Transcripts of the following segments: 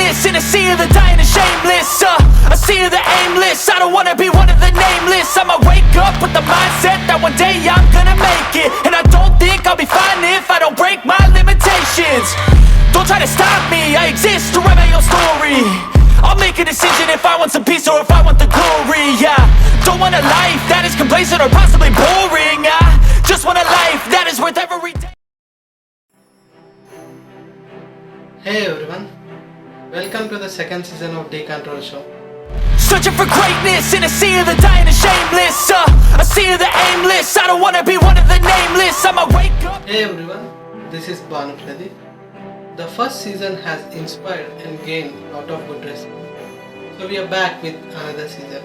greatness in a sea of the dying and shameless. A sea of the aimless. I don't wanna be one of the nameless. I'ma wake up with the mindset that one day I'm gonna make it. And I don't think I'll be fine if I don't break my limitations. Don't try to stop me, I exist to write my own story. I'll make a decision if I want some peace or if I want the glory. Yeah, don't want a life that is complacent or possibly boring. I just want a life that is worth every day. Hey everyone, welcome to the second season of Decontrol Show. Searching for greatness in a sea of the dying and shameless. A sea of the aimless. I don't wanna be one of the nameless. I'ma wake up. Hey everyone, this is Banu Pradeep. The first season has inspired and gained a lot of good response. So we are back with another season.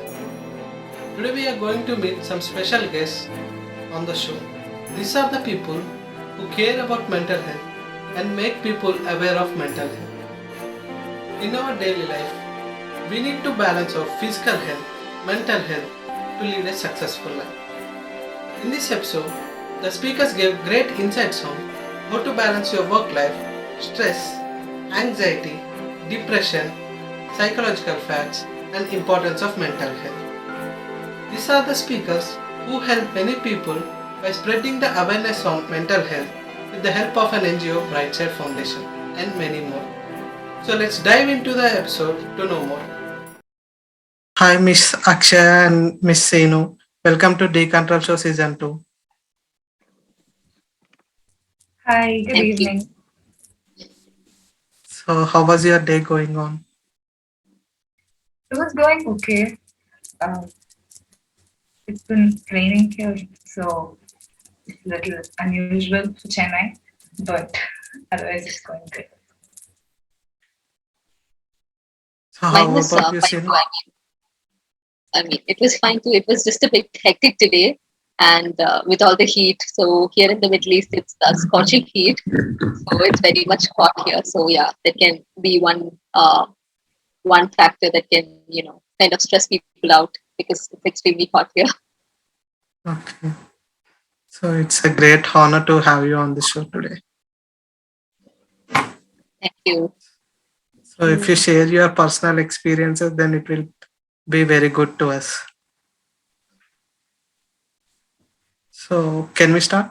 Today we are going to meet some special guests on the show. These are the people who care about mental health and make people aware of mental health. In our daily life, we need to balance our physical health, mental health to lead a successful life. In this episode, the speakers gave great insights on how to balance your work life, stress, anxiety, depression, psychological facts, and importance of mental health. These are the speakers who help many people by spreading the awareness on mental health with the help of an NGO, Brightside Foundation, and many more. So let's dive into the episode to know more. Hi Miss Akshaya and Miss Sinu. Welcome to Decontrol Show Season 2. Hi, good Thank you. evening. So how was your day going on? It was going okay. It's been raining here, so it's a little unusual for Chennai, but otherwise it's going good. So how Mine was about you, fine Sinu? too. I mean, it was fine too. It was just a bit hectic today, and with all the heat. So here in the Middle East, it's scorching heat. So it's very much hot here. So yeah, that can be one factor that can kind of stress people out because it's extremely hot here. Okay. So it's a great honor to have you on the show today. Thank you. So if you share your personal experiences, then it will be very good to us. So can we start?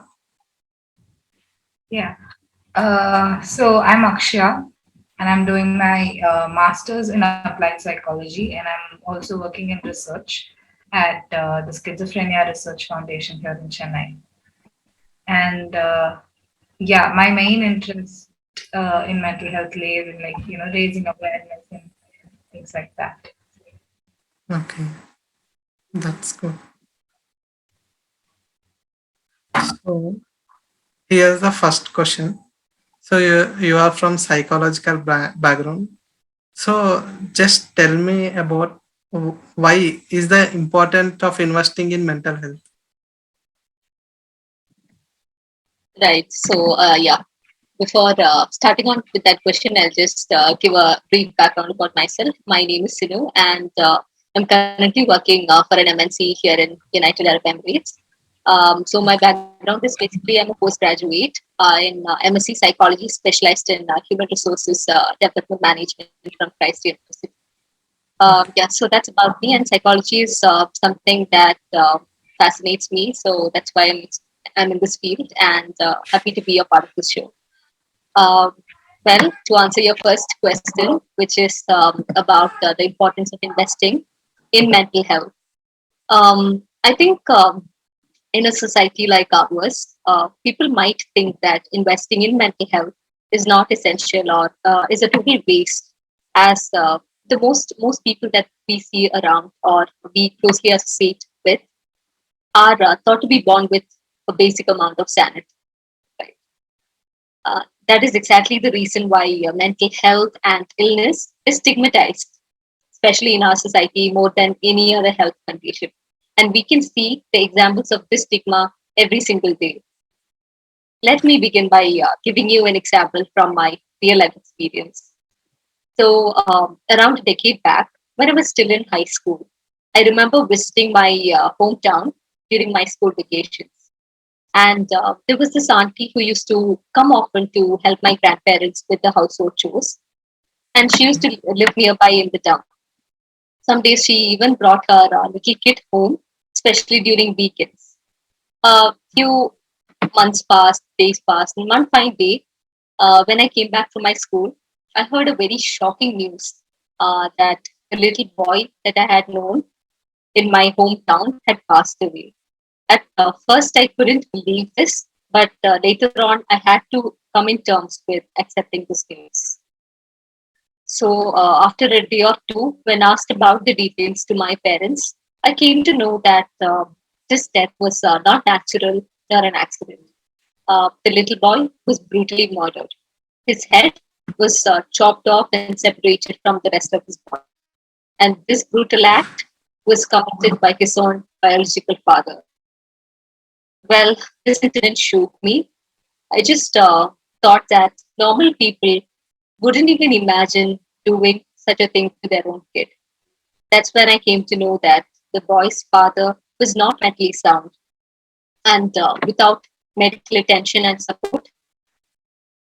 Yeah. So I'm Akshaya, and I'm doing my master's in applied psychology, and I'm also working in research at the Schizophrenia Research Foundation here in Chennai. And yeah, my main interest in mental health lays in raising awareness and things like that. Okay, that's good. So here's the first question. So you are from psychological background. So just tell me about why is the importance of investing in mental health? Right. So yeah, before starting on with that question, I'll just give a brief background about myself. My name is Sinu, and I'm currently working for an MNC here in United Arab Emirates. So my background is basically I'm a postgraduate in MSc Psychology, specialized in human resources development management from Christ University. Yeah, so that's about me, and psychology is something that fascinates me. So that's why I'm in this field, and happy to be a part of this show. Um, well, to answer your first question, which is about the importance of investing in mental health, I think in a society like ours, people might think that investing in mental health is not essential or is a total waste, as the most people that we see around or we closely associate with are thought to be born with a basic amount of sanity. Right? That is exactly the reason why mental health and illness is stigmatized, especially in our society, more than any other health condition. And we can see the examples of this stigma every single day. Let me begin by giving you an example from my real life experience. So, around a decade back, when I was still in high school, I remember visiting my hometown during my school vacations. And there was this auntie who used to come often to help my grandparents with the household chores. and she used to live nearby in the town. Some days she even brought her little kid home, especially during weekends. A few months passed, days passed, and one fine day, when I came back from my school, I heard a very shocking news that a little boy that I had known in my hometown had passed away. At first, I couldn't believe this, but later on, I had to come in terms with accepting this news. So, after a day or two, when asked about the details to my parents, I came to know that this death was not natural nor an accident. The little boy was brutally murdered. His head was chopped off and separated from the rest of his body. And this brutal act was committed by his own biological father. Well, this incident shook me. I just thought that normal people wouldn't even imagine doing such a thing to their own kid. That's when I came to know that the boy's father was not mentally sound, and without medical attention and support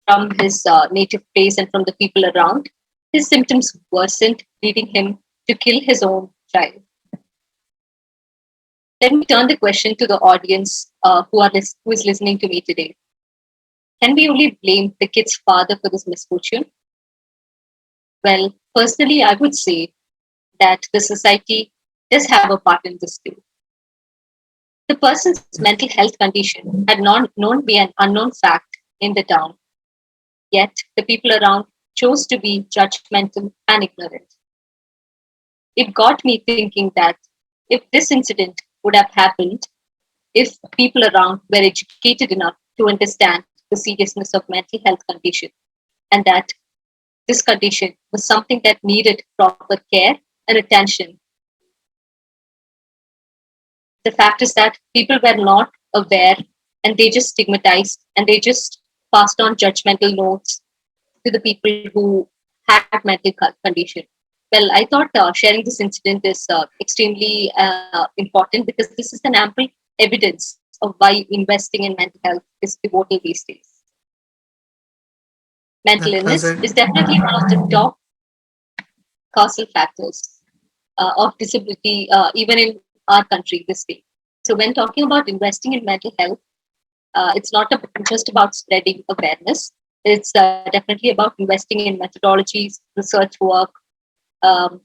from his native place and from the people around, his symptoms worsened, leading him to kill his own child. Let me turn the question to the audience who is listening to me today. Can we only blame the kid's father for this misfortune? Well, personally, I would say that the society does have a part in this too. The person's mental health condition had known to be an unknown fact in the town, yet the people around chose to be judgmental and ignorant. It got me thinking that if this incident would have happened, if people around were educated enough to understand the seriousness of mental health condition and that this condition was something that needed proper care and attention. The fact is that people were not aware and they just stigmatized and they just passed on judgmental notes to the people who had mental condition. Well, I thought sharing this incident is extremely important because this is an ample evidence of why investing in mental health is pivotal these days. Mental That was illness a is definitely one of the top causal factors of disability, even in our country this day. So, when talking about investing in mental health, it's not just about spreading awareness. It's definitely about investing in methodologies, research work, um,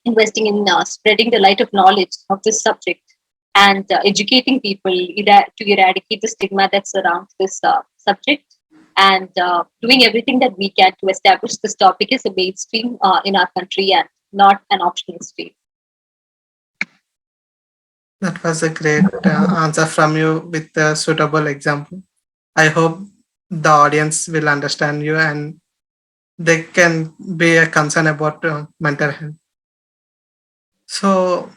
investing in spreading the light of knowledge of this subject, and educating people to eradicate the stigma that surrounds this subject, and doing everything that we can to establish this topic as a mainstream in our country and not an optional stream. that was a great answer from you with a suitable example. I hope the audience will understand you and they can be a concern about mental health. So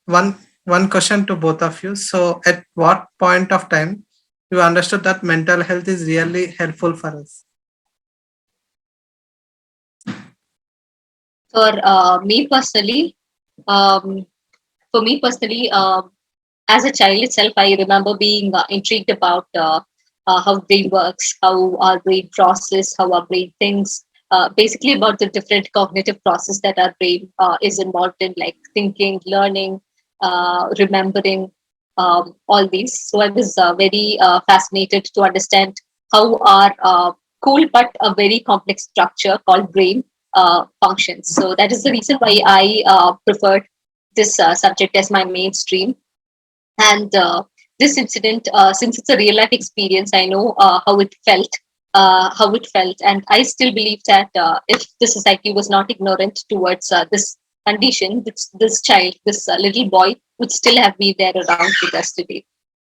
one one question to both of you. So at what point of time you understood that mental health is really helpful for us? For me personally, um, as a child itself, I remember being intrigued about how brain works, how our brain process, how our brain thinks. Basically, about the different cognitive process that our brain is involved in, like thinking, learning, remembering, all these. So I was very fascinated to understand how our cool but a very complex structure called brain functions. So that is the reason why I preferred this subject as my mainstream. And this incident, since it's a real life experience, I know how it felt, and I still believe that if the society was not ignorant towards this condition, this child, this little boy, would still have been there around with us today.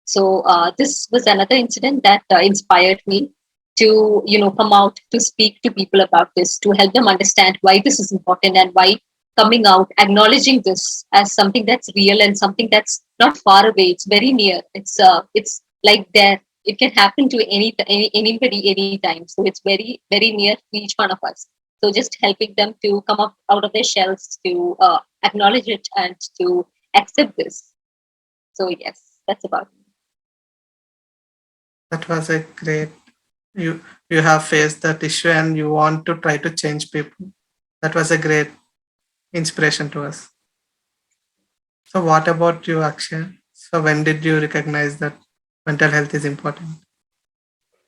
So this was another incident that inspired me to come out to speak to people about this, to help them understand why this is important and why coming out, acknowledging this as something that's real and something that's not far away. It's very near. It's like there. It can happen to anybody anytime. So it's very near to each one of us. So just helping them to come up out of their shells, to acknowledge it and to accept this. So yes, that's about it. That was a great. You have faced that issue and you want to try to change people. That was a great inspiration to us. So what about you, Akshay? So when did you recognize that mental health is important?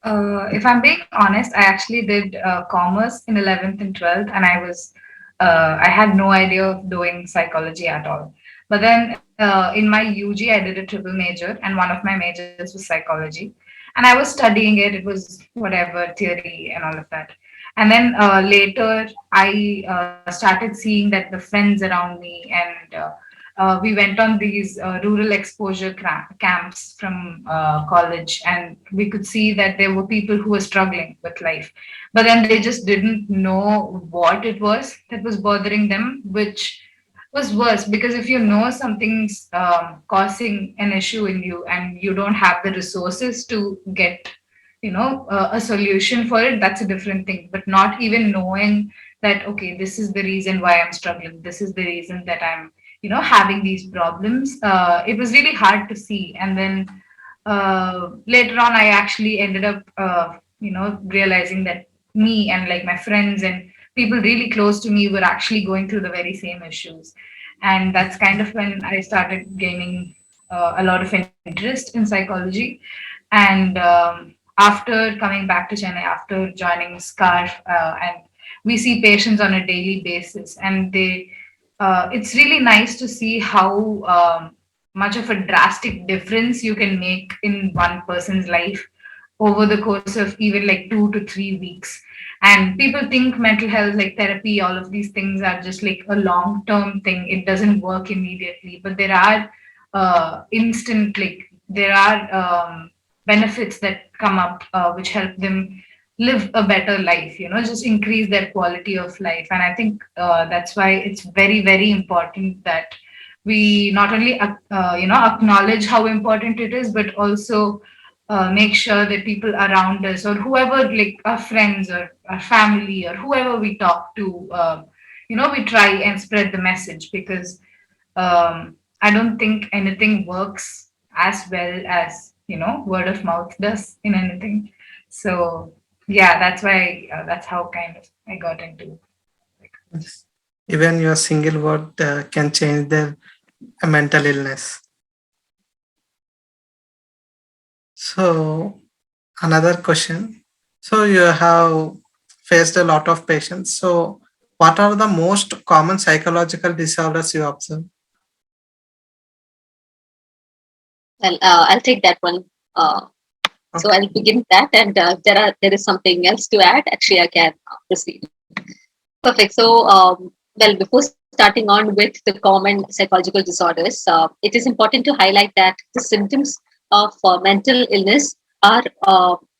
If I'm being honest, I actually did commerce in 11th and 12th, and I had no idea of doing psychology at all. But then in my UG, I did a triple major, and one of my majors was psychology. And I was studying it, it was whatever, theory and all of that. And then later, I started seeing that the friends around me and we went on these rural exposure camps from college, and we could see that there were people who were struggling with life, but then they just didn't know what it was that was bothering them, which was worse because if you know something's causing an issue in you and you don't have the resources to get a solution for it, that's a different thing. But not even knowing that, okay, this is the reason why I'm struggling, this is the reason that I'm having these problems, it was really hard to see. And then later on I actually ended up realizing that me and like my friends and people really close to me were actually going through the very same issues. And that's kind of when I started gaining a lot of interest in psychology. And after coming back to Chennai, after joining SCARF, and we see patients on a daily basis, and it's really nice to see how much of a drastic difference you can make in one person's life over the course of even like 2 to 3 weeks. And people think mental health, like therapy, all of these things are just like a long term thing. It doesn't work immediately, but there are instant, like, there are benefits that come up which help them live a better life, just increase their quality of life. And I think that's why it's very, very important that we not only acknowledge how important it is, but also make sure that people around us, or whoever, like our friends or our family or whoever we talk to, we try and spread the message, because I don't think anything works as well as word of mouth does in anything. So yeah, that's why that's how kind of I got into psychology. Yes. Even your single word can change their mental illness. So another question. So you have faced a lot of patients. So what are the most common psychological disorders you observe? Well, I'll take that one. Uh, so Okay. I'll begin that, and there is something else to add. Actually, I can proceed. Perfect. So, well, before starting on with the common psychological disorders, it is important to highlight that the symptoms of mental illness are,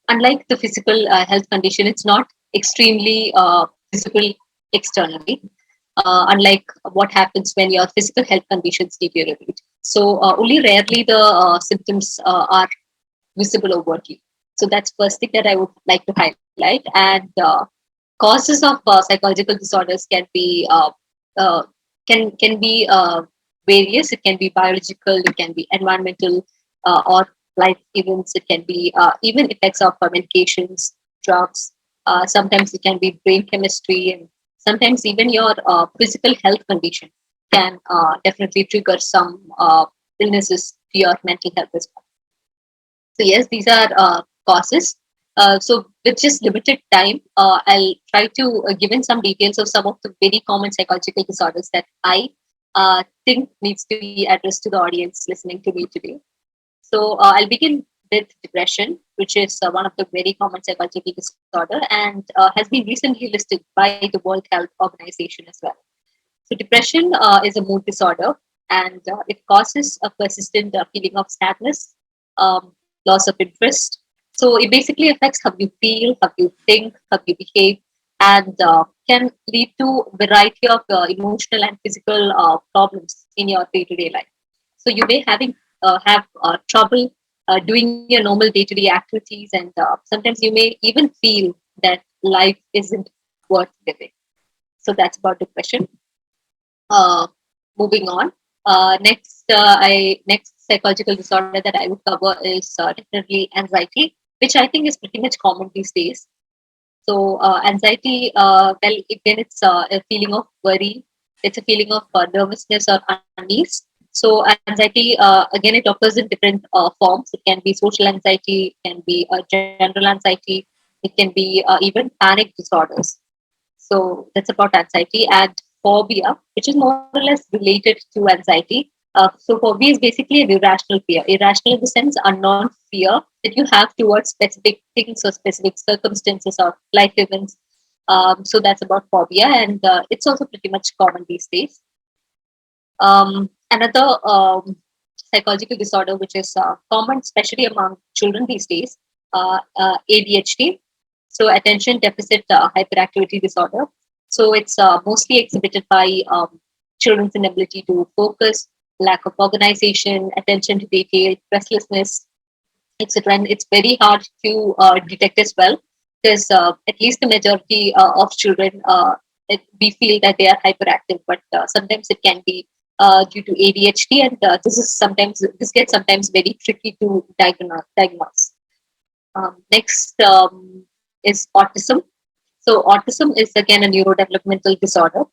unlike the physical health condition, it's not extremely visible externally, unlike what happens when your physical health conditions deteriorate. So, only rarely the symptoms are visible overtly. So, that's first thing that I would like to highlight. And causes of psychological disorders uh, can be various. It can be biological, it can be environmental, or life events. It can be even effects of medications, drugs. Sometimes it can be brain chemistry, and sometimes even your physical health condition can definitely trigger some illnesses to your mental health as well. So yes, these are causes. So with just limited time, I'll try to give in some details of some of the very common psychological disorders that I think needs to be addressed to the audience listening to me today. So I'll begin with depression, which is one of the very common psychological disorder and has been recently listed by the World Health Organization as well. So depression is a mood disorder, and it causes a persistent feeling of sadness, loss of interest. So it basically affects how you feel, how you think, how you behave, and can lead to variety of emotional and physical problems in your day-to-day life. So you may have trouble doing your normal day-to-day activities, and sometimes you may even feel that life isn't worth living. So that's about depression. uh, Moving on. Next psychological disorder that I would cover is definitely anxiety. which I think is pretty much common these days. So anxiety, well, again, it's a feeling of worry. It's a feeling of nervousness or unease. So anxiety, again, it occurs in different forms. It can be social anxiety, it can be general anxiety, it can be even panic disorders. So that's about anxiety and phobia, which is more or less related to anxiety. So phobia is basically an irrational fear. Irrational in the sense unknown fear that you have towards specific things or specific circumstances or life events. So that's about phobia, and it's also pretty much common these days. Another psychological disorder, which is common, especially among children these days, ADHD. So attention deficit hyperactivity disorder. So it's mostly exhibited by children's inability to focus, lack of organization, attention to detail, restlessness, etc. And it's very hard to detect as well, because at least the majority of children, we feel that they are hyperactive, but sometimes it can be due to ADHD, and this gets sometimes very tricky to diagnose. Next is autism. So autism is again a neurodevelopmental disorder,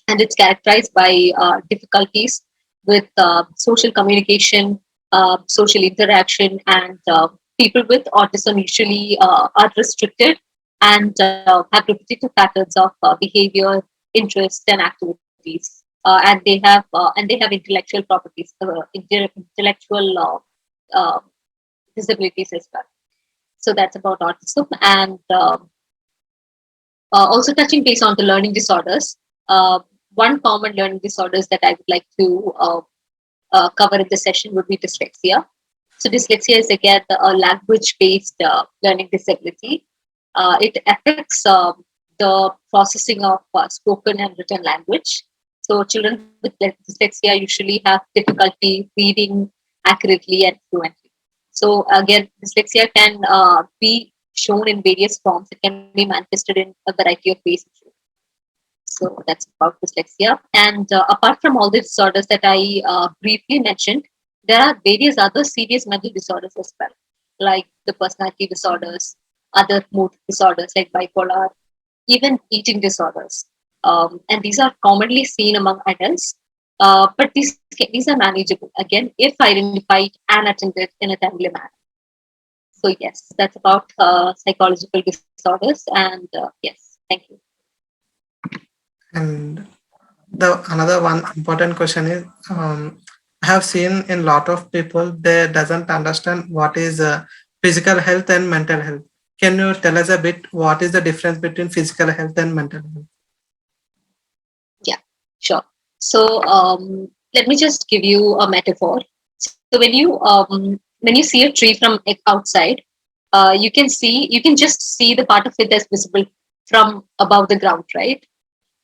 and it's characterized by difficulties with social communication, social interaction, and people with autism usually are restricted and have repetitive patterns of behavior, interests, and activities. And they have intellectual properties, intellectual disabilities as well. So that's about autism, and also touching base on the learning disorders. Uh, One common learning disorders that I would like to cover in this session would be dyslexia. So dyslexia is again a language-based learning disability. It affects the processing of spoken and written language. So children with dyslexia usually have difficulty reading accurately and fluently. So again, dyslexia can be shown in various forms. It can be manifested in a variety of ways. So that's about dyslexia. And apart from all the disorders that I briefly mentioned, there are various other serious mental disorders as well, like the personality disorders, other mood disorders like bipolar, even eating disorders. And these are commonly seen among adults, but these are manageable, again, if identified and attended in a timely manner. So, yes, that's about psychological disorders. And yes, thank you. And the another one important question is, I have seen in lot of people they doesn't understand what is physical health and mental health. Can you tell us a bit what is the difference between physical health and mental health? Yeah, sure. So let me just give you a metaphor. So when you see a tree from outside, you can just see the part of it that's visible from above the ground, right?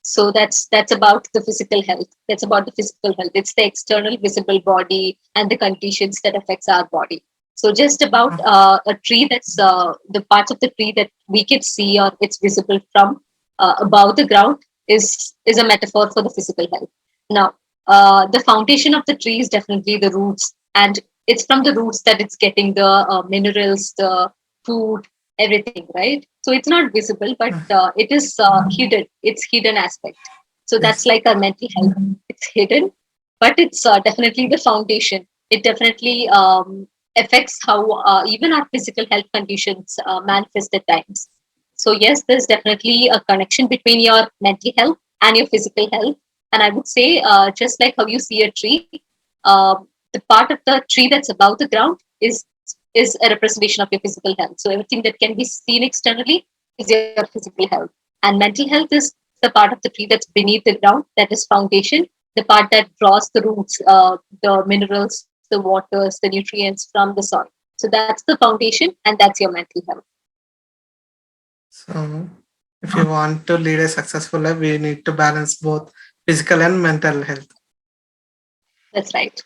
So that's about the physical health. That's about the physical health. It's the external visible body and the conditions that affects our body. So just about a tree, that's the parts of the tree that we can see or it's visible from above the ground is a metaphor for the physical health. Now, the foundation of the tree is definitely the roots, and it's from the roots that it's getting the minerals, the food, everything, right? So it's not visible, but it is hidden. It's hidden aspect. So that's Yes. like our mental health. It's hidden, but it's definitely the foundation. It definitely affects how even our physical health conditions manifest at times. So yes, there's definitely a connection between your mental health and your physical health. And I would say, just like how you see a tree, the part of the tree that's above the ground is a representation of your physical health. So everything that can be seen externally is your physical health. And mental health is the part of the tree that's beneath the ground, that is foundation, the part that draws the roots, the minerals, the waters, the nutrients from the soil. So that's the foundation, and that's your mental health. So, if you want to lead a successful life, we need to balance both physical and mental health. That's right.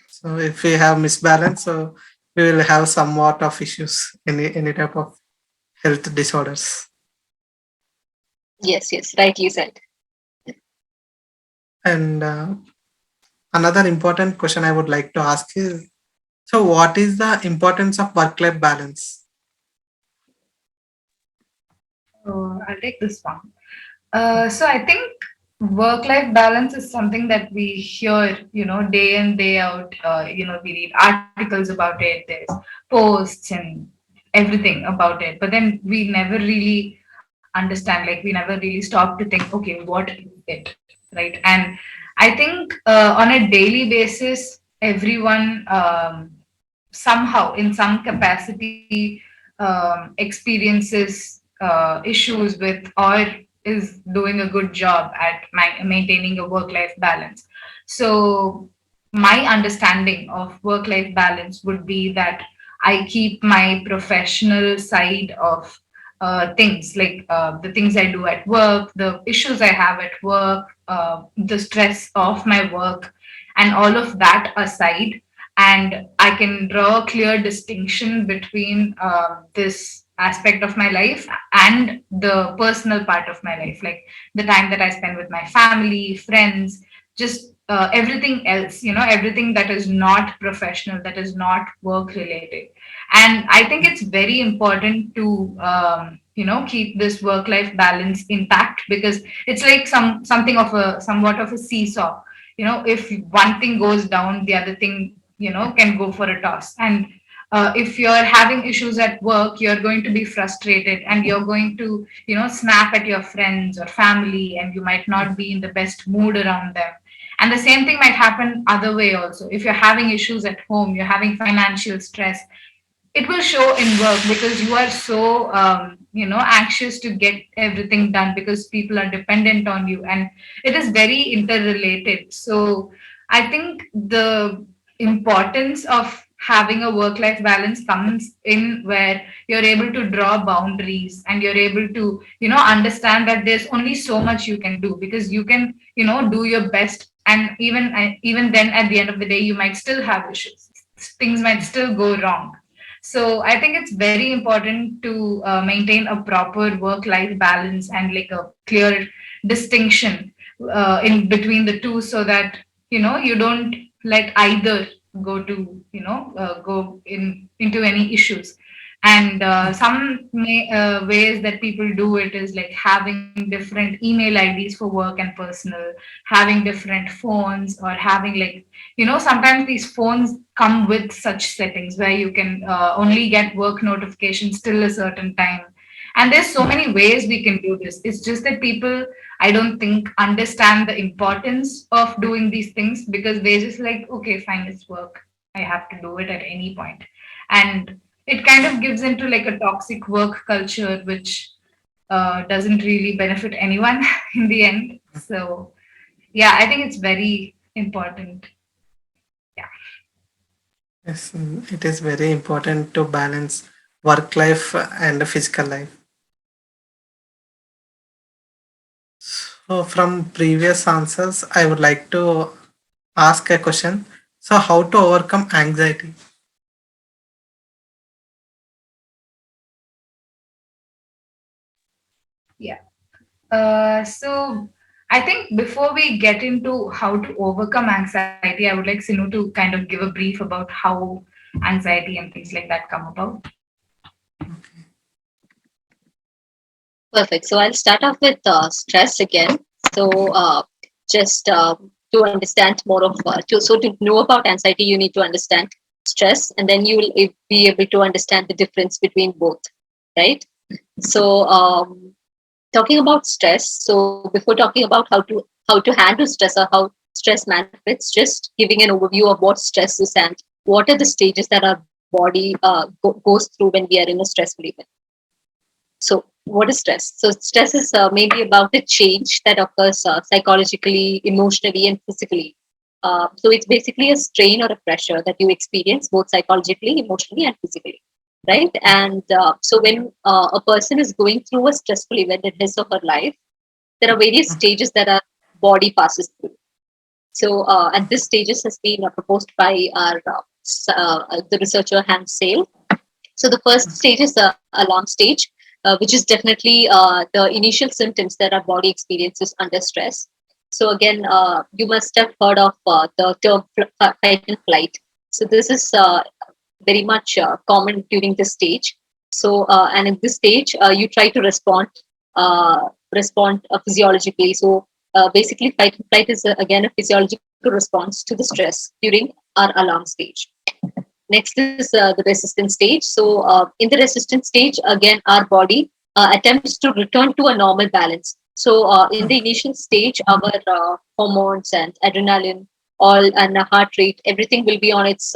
So, if we have misbalance, so we will have somewhat of issues, any type of health disorders. Yes, yes, rightly said. And another important question I would like to ask is, so what is the importance of work-life balance? I'll take this one. So I think work-life balance is something that we hear, day in, day out. We read articles about it. There's posts and everything about it. But then we never really understand. Like we never really stop to think, okay, what is it, right? And I think on a daily basis, everyone somehow, in some capacity, experiences issues with or is doing a good job at maintaining a work life balance. So, my understanding of work life balance would be that I keep my professional side of things like the things I do at work, the issues I have at work, the stress of my work, and all of that aside. And I can draw a clear distinction between this aspect of my life and the personal part of my life, like the time that I spend with my family, friends, just everything else, everything that is not professional, that is not work related. And I think it's very important to keep this work life balance intact, because it's like something of a somewhat of a seesaw. If one thing goes down, the other thing can go for a toss. And if you're having issues at work, you're going to be frustrated and you're going to snap at your friends or family, and you might not be in the best mood around them. And the same thing might happen other way also. If you're having issues at home, you're having financial stress, it will show in work, because you are so anxious to get everything done, because people are dependent on you, and it is very interrelated. So I think the importance of having a work life balance comes in where you're able to draw boundaries, and you're able to understand that there's only so much you can do, because you can do your best, and even then at the end of the day you might still have issues, things might still go wrong. So I think it's very important to maintain a proper work-life balance and like a clear distinction in between the two, so that you don't let either go to go into any issues. And ways that people do it is like having different email IDs for work and personal, having different phones, or having like sometimes these phones come with such settings where you can only get work notifications till a certain time. And there's so many ways we can do this. It's just that people, I don't think, understand the importance of doing these things, because they're just like, okay, fine, it's work, I have to do it at any point. And it kind of gives into like a toxic work culture, which doesn't really benefit anyone in the end. So yeah, I think it's very important. Yeah. Yes, it is very important to balance work life and physical life. So, from previous answers, I would like to ask a question. So, how to overcome anxiety? Yeah. So I think before we get into how to overcome anxiety, I would like Sinu to kind of give a brief about how anxiety and things like that come about. Perfect. So I'll start off with stress again. So just to understand more of to know about anxiety, you need to understand stress, and then you will be able to understand the difference between both, right? So talking about stress. So before talking about how to handle stress or how stress manifests, just giving an overview of what stress is and what are the stages that our body goes through when we are in a stressful event. So, what is stress? So, stress is mainly about a change that occurs psychologically, emotionally, and physically. So, it's basically a strain or a pressure that you experience both psychologically, emotionally, and physically, right? And so, when a person is going through a stressful event in his or her life, there are various stages that our body passes through. So, and this stages has been proposed by our the researcher Hans Sale. So the first stage is the alarm stage, which is definitely the initial symptoms that our body experiences under stress. So again, you must have heard of the term fight and flight. So this is very much common during this stage. So and in this stage, you try to respond respond physiologically. So basically, fight and flight is again a physiological response to the stress during our alarm stage. Next is the resistance stage. So in the resistance stage, again, our body attempts to return to a normal balance. So in the initial stage, our hormones and adrenaline, all and the heart rate, everything will be on its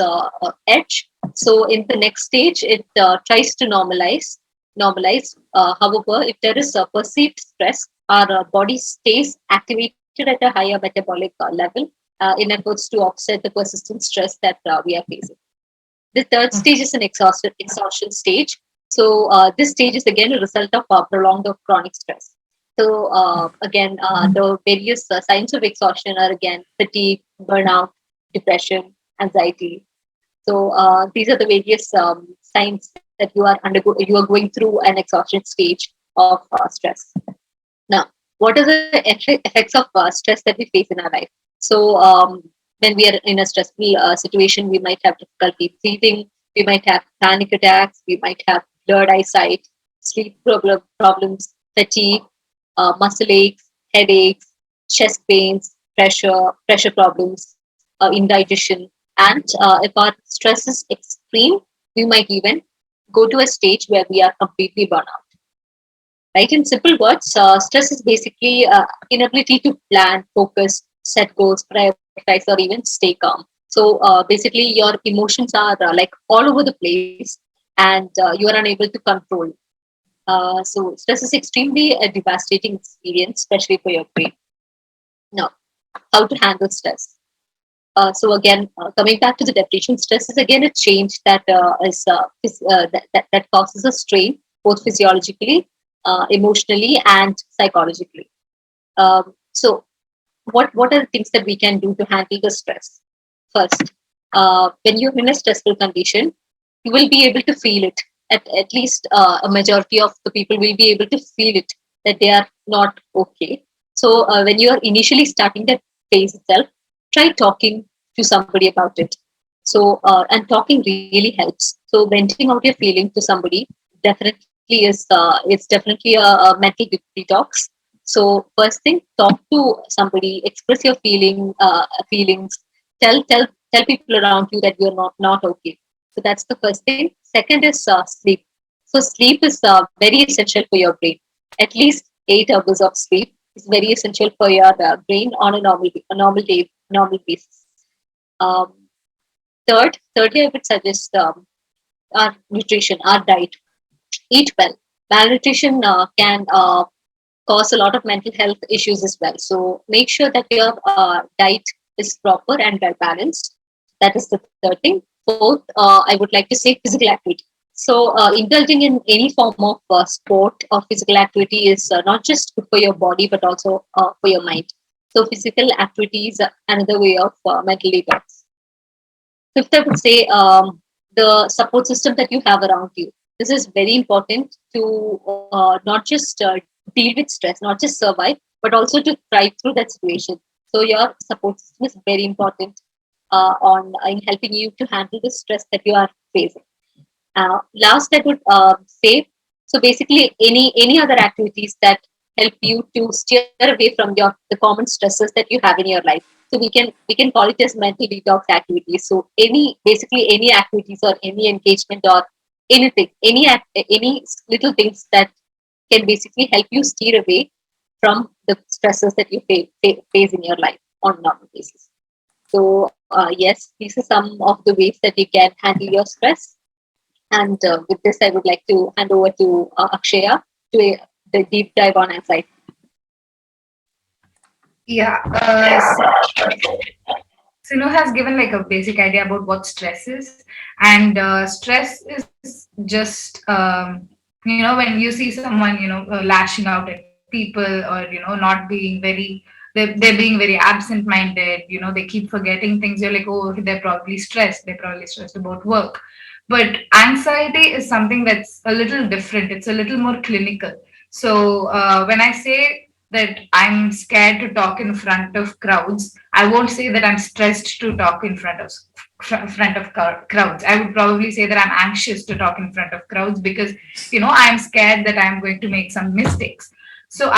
edge. So in the next stage, it tries to normalize. However, if there is a perceived stress, our body stays activated at a higher metabolic level in efforts to offset the persistent stress that we are facing. The third stage is an exhaustion stage. So this stage is again a result of prolonged or chronic stress. So again, the various signs of exhaustion are again fatigue, burnout, depression, anxiety. So these are the various signs that you are going through an exhaustion stage of stress. Now, what are the effects of stress that we face in our life? So, when we are in a stressful situation, we might have difficulty breathing, we might have panic attacks, we might have blurred eyesight, problems, fatigue, muscle aches, headaches, chest pains, pressure problems, indigestion, and if our stress is extreme, we might even go to a stage where we are completely burnt out. Right? In simple words, stress is basically inability to plan, focus, set goals, prioritize, or even stay calm. So basically, your emotions are like all over the place, and you are unable to control. So stress is extremely a devastating experience, especially for your brain. Now, how to handle stress? So again, coming back to the definition, stress is again a change that causes a strain both physiologically, emotionally, and psychologically. So, what are the things that we can do to handle the stress? First, when you're in a stressful condition, you will be able to feel it. At least a majority of the people will be able to feel it that they are not okay. So when you are initially starting that phase itself, try talking to somebody about it. So and talking really helps. So venting out your feeling to somebody definitely is it's definitely a mental detox. So first thing, talk to somebody, express your feelings, tell people around you that you're not okay. So that's the first thing. Second is sleep. So sleep is very essential for your brain. At least 8 hours of sleep is very essential for your brain on a normal basis. Um, thirdly, I would suggest our nutrition, our diet. Eat well. Malnutrition can cause a lot of mental health issues as well. So make sure that your diet is proper and well balanced. That is the third thing. Fourth, I would like to say physical activity. So indulging in any form of sport or physical activity is not just good for your body but also for your mind. So physical activity is another way of mental detox. Fifth, I would say the support system that you have around you. This is very important to not just deal with stress, not just survive, but also to thrive through that situation. So your support system is very important on in helping you to handle the stress that you are facing. Last, I would say, so basically any other activities that help you to steer away from the common stresses that you have in your life. So we can call it as mental detox activities. So basically any activities or any engagement or anything, any little things that can basically help you steer away from the stresses that you face in your life on a normal basis. So yes, these are some of the ways that you can handle your stress. And with this, I would like to hand over to Akshaya to the deep dive on anxiety. Yeah. Sinu has given like a basic idea about what stress is, and stress is just when you see someone lashing out at people, or not being very, they're being very absent-minded. They keep forgetting things. You're like, oh, they're probably stressed. They're probably stressed about work. But anxiety is something that's a little different. It's a little more clinical. So when I say that I'm scared to talk in front of crowds, I won't say that I'm stressed to talk in crowds. I would probably say that I'm anxious to talk in front of crowds because I'm scared that I'm going to make some mistakes. So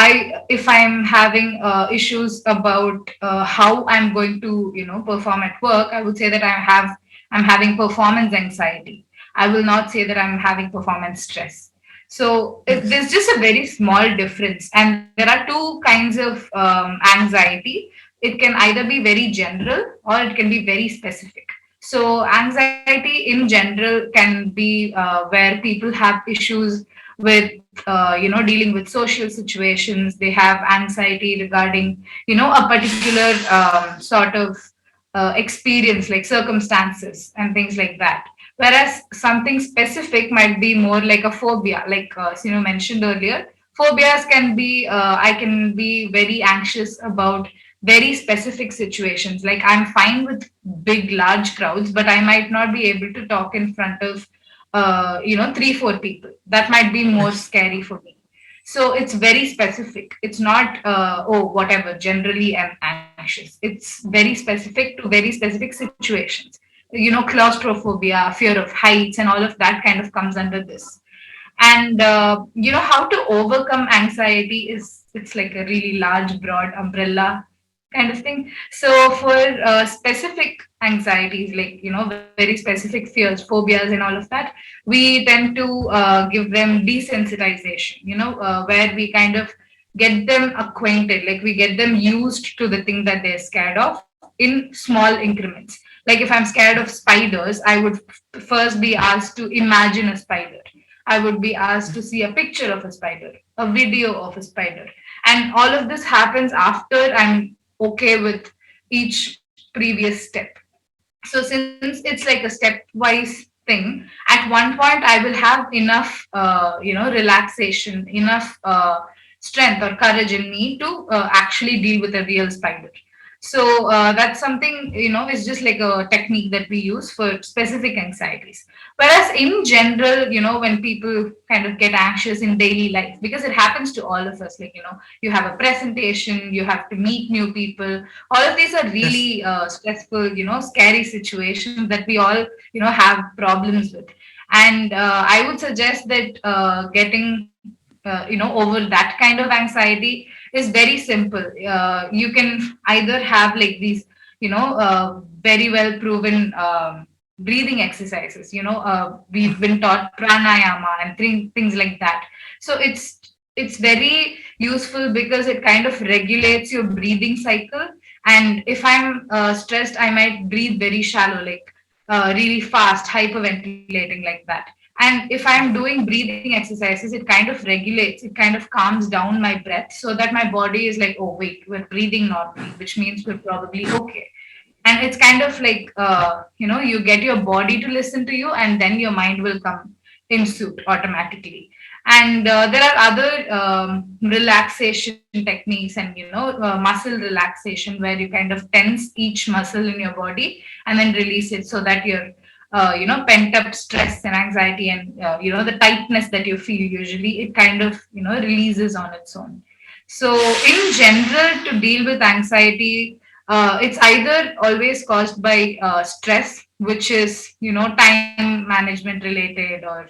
if I'm having issues about how I'm going to, perform at work, I would say that I'm having performance anxiety. I will not say that I'm having performance stress. So Yes. there's just a very small difference, and there are two kinds of anxiety. It can either be very general or it can be very specific. So anxiety in general can be where people have issues with dealing with social situations. They have anxiety regarding a particular sort of experience, like circumstances and things like that. Whereas something specific might be more like a phobia, like Sinu mentioned earlier. Phobias can be, I can be very anxious about very specific situations. Like I'm fine with big, large crowds, but I might not be able to talk in front of, 3, 4 people. That might be more Yes. scary for me. So it's very specific. It's not, oh, whatever, generally I'm anxious. It's very specific to very specific situations. Claustrophobia, fear of heights, and all of that kind of comes under this. And how to overcome anxiety is, it's like a really large broad umbrella kind of thing. So for specific anxieties, like very specific fears, phobias, and all of that, we tend to give them desensitization, where we kind of get them acquainted, like we get them used to the thing that they're scared of in small increments. Like if I'm scared of spiders, I would first be asked to imagine a spider. I would be asked to see a picture of a spider, a video of a spider. And all of this happens after I'm okay with each previous step. So since it's like a stepwise thing, at one point I will have enough, relaxation, enough strength or courage in me to actually deal with a real spider. So that's something, is just like a technique that we use for specific anxieties. Whereas in general, when people kind of get anxious in daily life, because it happens to all of us, like, you have a presentation, you have to meet new people. All of these are Yes. really stressful, scary situations that we all, have problems with. And I would suggest that getting, over that kind of anxiety is very simple. You can either have like these, very well proven breathing exercises. We've been taught pranayama and things like that. So it's very useful because it kind of regulates your breathing cycle. And if I'm stressed, I might breathe very shallow, like really fast, hyperventilating like that. And if I'm doing breathing exercises, it kind of regulates, it kind of calms down my breath so that my body is like, oh, wait, we're breathing normally, which means we're probably okay. And it's kind of like, you get your body to listen to you, and then your mind will come in suit automatically. And there are other relaxation techniques, and muscle relaxation, where you kind of tense each muscle in your body and then release it, so that your pent up stress and anxiety, and the tightness that you feel usually, it kind of releases on its own. So in general, to deal with anxiety, it's either always caused by stress, which is time management related, or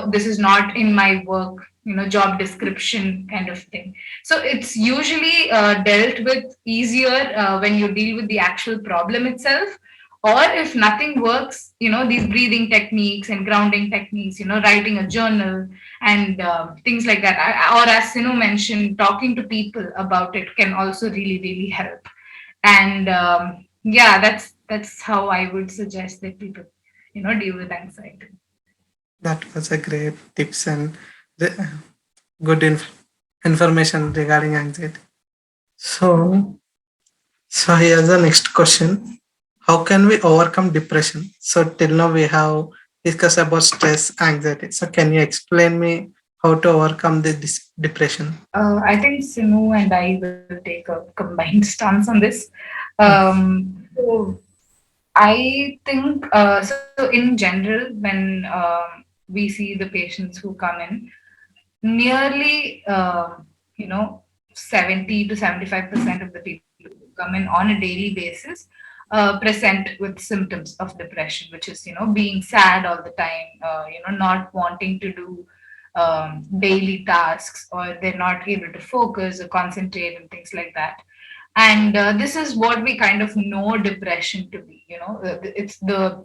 this is not in my work, job description kind of thing. So it's usually dealt with easier when you deal with the actual problem itself. Or if nothing works, these breathing techniques and grounding techniques, writing a journal and things like that. Or as Sinu mentioned, talking to people about it can also really, really help. And yeah, that's how I would suggest that people, deal with anxiety. That was a great tips and the good information regarding anxiety. So, so here's the next question. How can we overcome depression? So till now we have discussed about stress, anxiety. So can you explain me how to overcome this depression? I think Sinu and I will take a combined stance on this. Mm. So I think, so in general, when we see the patients who come in, nearly, 70 to 75% of the people who come in on a daily basis present with symptoms of depression, which is, being sad all the time, not wanting to do daily tasks, or they're not able to focus or concentrate and things like that. And this is what we kind of know depression to be. It's the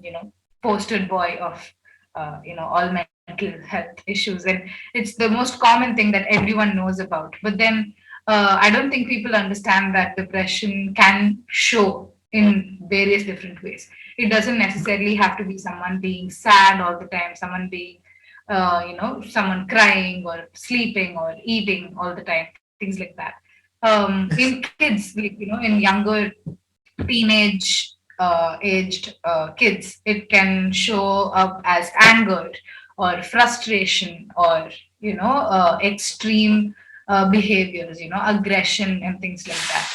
poster boy of all mental health issues, and it's the most common thing that everyone knows about. But then I don't think people understand that depression can show in various different ways. It doesn't necessarily have to be someone being sad all the time, someone being someone crying or sleeping or eating all the time, things like that. In kids, like, in younger teenage aged kids, it can show up as anger or frustration or extreme behaviors, aggression and things like that.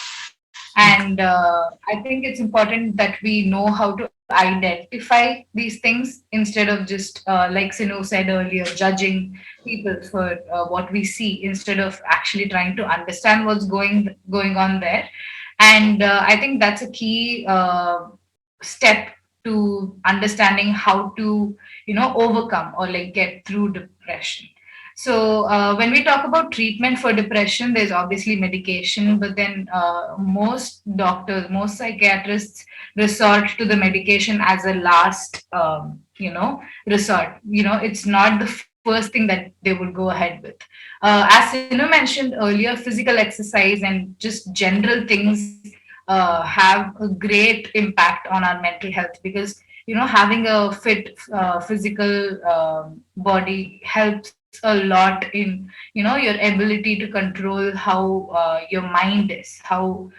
And I think it's important that we know how to identify these things instead of just, like Sinu said earlier, judging people for what we see, instead of actually trying to understand what's going on there. And I think that's a key step to understanding how to overcome or like get through depression. So when we talk about treatment for depression, there's obviously medication, but then most doctors, most psychiatrists resort to the medication as a last resort. It's not the first thing that they would go ahead with. As Sinu mentioned earlier, physical exercise and just general things have a great impact on our mental health, because having a fit physical body helps a lot in your ability to control how your mind is, how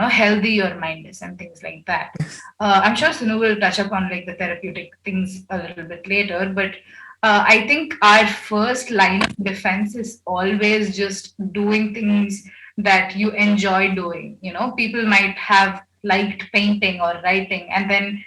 healthy your mind is, and things like that. I'm sure Sunu will touch upon like the therapeutic things a little bit later, but I think our first line of defense is always just doing things that you enjoy doing. People might have liked painting or writing, and then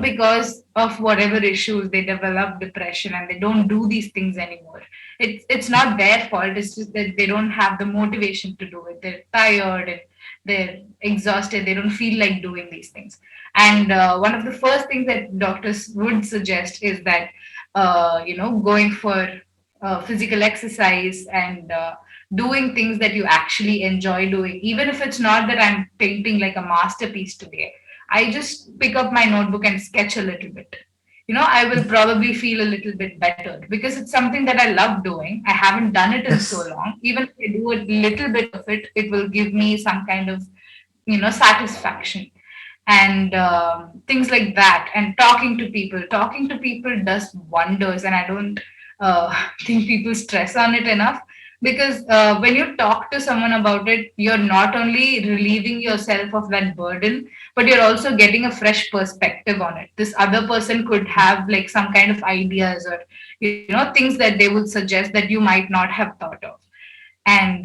because of whatever issues, they develop depression and they don't do these things anymore. It's not their fault. It's just that they don't have the motivation to do it. They're tired and they're exhausted. They don't feel like doing these things. And one of the first things that doctors would suggest is that going for physical exercise and doing things that you actually enjoy doing. Even if it's not that I'm painting like a masterpiece today, I just pick up my notebook and sketch a little bit. I will probably feel a little bit better because it's something that I love doing. I haven't done it in so Yes. long. Even if I do a little bit of it, it will give me some kind of satisfaction, and things like that. And talking to people does wonders, and I don't think people stress on it enough, because when you talk to someone about it, you're not only relieving yourself of that burden, but you're also getting a fresh perspective on it. This other person could have like some kind of ideas, or things that they would suggest that you might not have thought of. And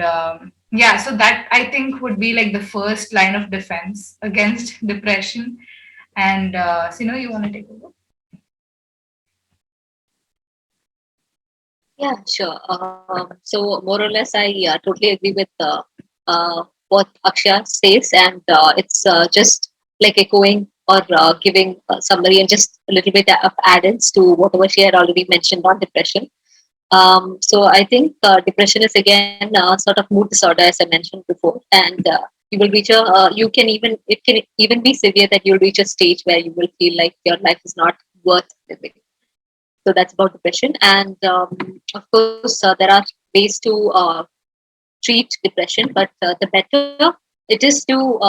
yeah, so that I think would be like the first line of defense against depression. And so, you want to take over? Yeah, sure. So more or less, I totally agree with what Akshaya says, and it's just like echoing or giving a summary and just a little bit of add-ins to whatever she had already mentioned on depression. So I think depression is again sort of mood disorder, as I mentioned before, and you will reach a you can even it can even be severe that you'll reach a stage where you will feel like your life is not worth living. So that's about depression, and of course there are ways to treat depression, but the better it is to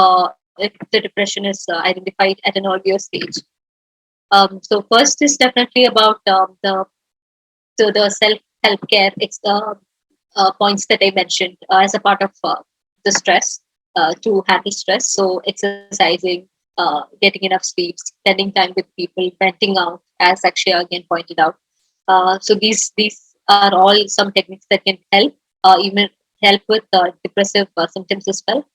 if the depression is identified at an earlier stage. So first is definitely about the self help care points that I mentioned as a part of the stress to handle stress. So exercising, getting enough sleep, spending time with people, venting out, as Akshaya again pointed out. So these are all some techniques that can help, even help with depressive symptoms as well.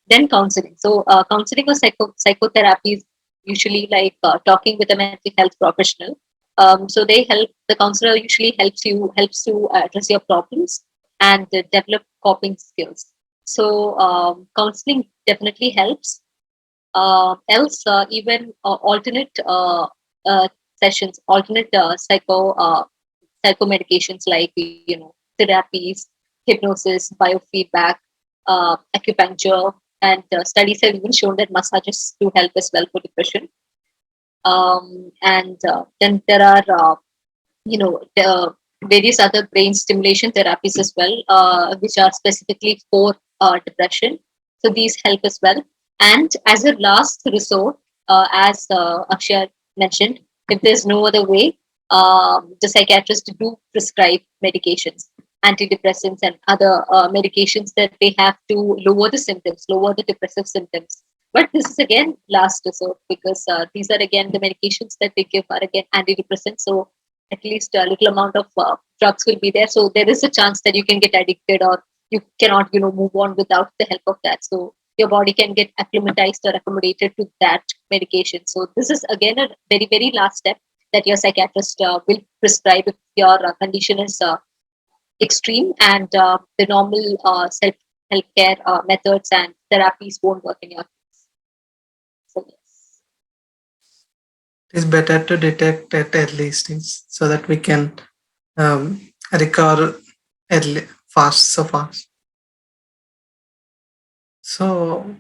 Then counseling. So counseling or psychotherapy is usually like talking with a mental health professional. So they help. The counselor usually helps to address your problems and develop coping skills. So counseling definitely helps. Else, even alternate sessions, alternate psychomedications like, therapies, hypnosis, biofeedback, acupuncture, and studies have even shown that massages do help as well for depression. And then there are various other brain stimulation therapies as well, which are specifically for depression. So these help as well. And as a last resort, as Akshay mentioned, if there's no other way, the psychiatrist do prescribe medications, antidepressants, and other medications that they have to lower the symptoms, lower the depressive symptoms. But this is again last resort, because these are again the medications that they give are again antidepressants. So at least a little amount of drugs will be there. So there is a chance that you can get addicted, or you cannot, move on without the help of that. So your body can get acclimatized or accommodated to that medication. So this is again a very, very last step that your psychiatrist will prescribe if your condition is extreme, and the normal self healthcare methods and therapies won't work in your case. So yes. It is better to detect at early stage so that we can recover early, fast. So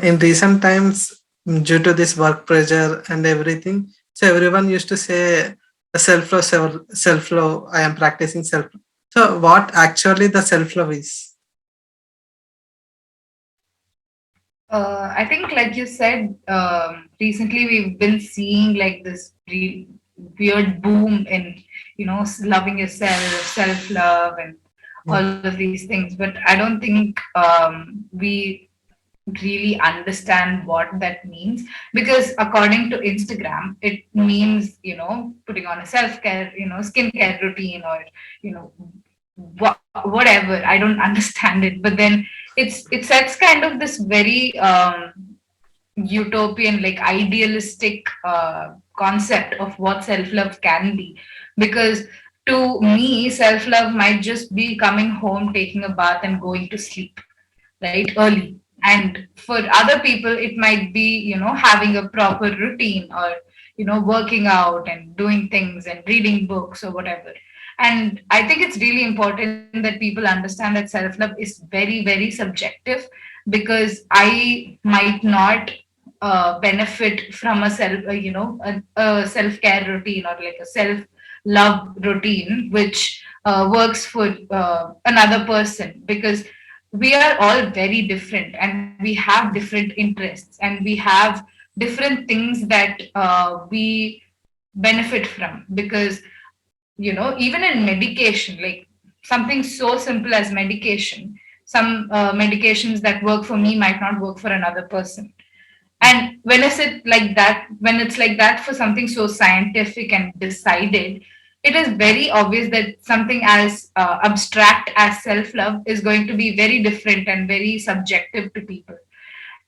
in recent times, due to this work pressure and everything, so everyone used to say self love, self love. I am practicing self. So what actually the self love is? I think, like you said, recently we've been seeing like this weird boom in, loving yourself, self love, and all Mm. of these things. But I don't think we really understand what that means, because according to Instagram, it means, putting on a self care, skincare routine, or, you know, whatever. I don't understand it. But then it sets kind of this very utopian, like idealistic concept of what self love can be. Because to me, self love might just be coming home, taking a bath, and going to sleep, right, early. And for other people, it might be, having a proper routine, or, working out and doing things and reading books or whatever. And I think it's really important that people understand that self love is very, very subjective, because I might not benefit from a a self care routine, or like a self love routine, which works for another person, because we are all very different, and we have different interests, and we have different things that we benefit from. Because, even in medication, like something so simple as medication, some medications that work for me might not work for another person. And when it's like that for something so scientific and decided, it is very obvious that something as abstract as self love is going to be very different and very subjective to people.